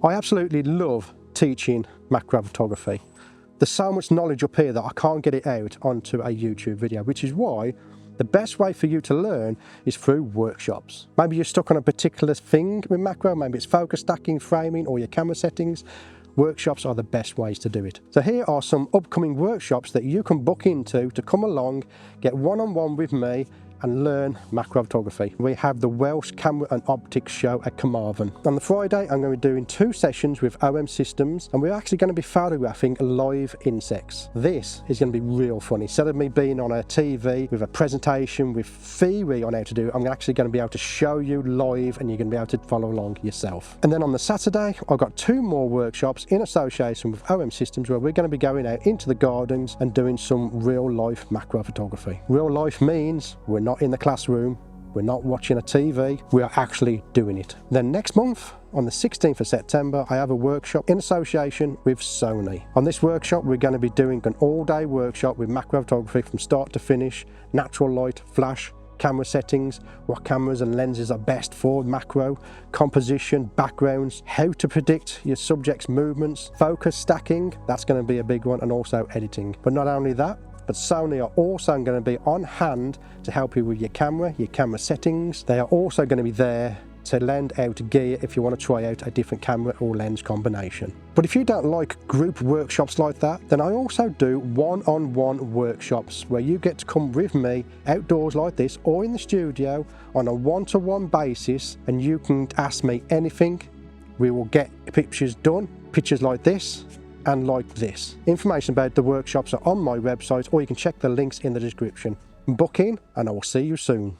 I absolutely love teaching macro photography. There's so much knowledge up here that I can't get it out onto a YouTube video, which is why the best way for you to learn is through workshops. Maybe you're stuck on a particular thing with macro, maybe it's focus stacking, framing, or your camera settings. Workshops are the best ways to do it. So here are some upcoming workshops that you can book into to come along, get one-on-one with me and learn macro photography. We have the Welsh Camera and Optics show at Carmarthen. On the Friday, I'm going to be doing 2 sessions with OM Systems, and we're actually going to be photographing live insects. This is going to be real fun. Instead of me being on a TV with a presentation with theory on how to do it, I'm actually going to be able to show you live, and you're going to be able to follow along yourself. And then on the Saturday, I've got 2 more workshops in association with OM Systems where we're going to be going out into the gardens and doing some real life macro photography. Real life means we're not in the classroom, we're not watching a TV, we are actually doing it. Then next month, on the 16th of September, I have a workshop in association with Sony. On this workshop, we're going to be doing an all-day workshop with macro photography from start to finish, natural light, flash, camera settings, what cameras and lenses are best for macro, composition, backgrounds, how to predict your subject's movements, focus stacking, that's going to be a big one, and also editing. But not only that, but Sony are also going to be on hand to help you with your camera settings. They are also going to be there to lend out gear if you want to try out a different camera or lens combination. But if you don't like group workshops like that, then I also do one-on-one workshops where you get to come with me outdoors like this or in the studio on a one-to-one basis, and you can ask me anything. We will get pictures done, pictures like this and like this. Information about the workshops are on my website, or you can check the links in the description. Book in and I will see you soon.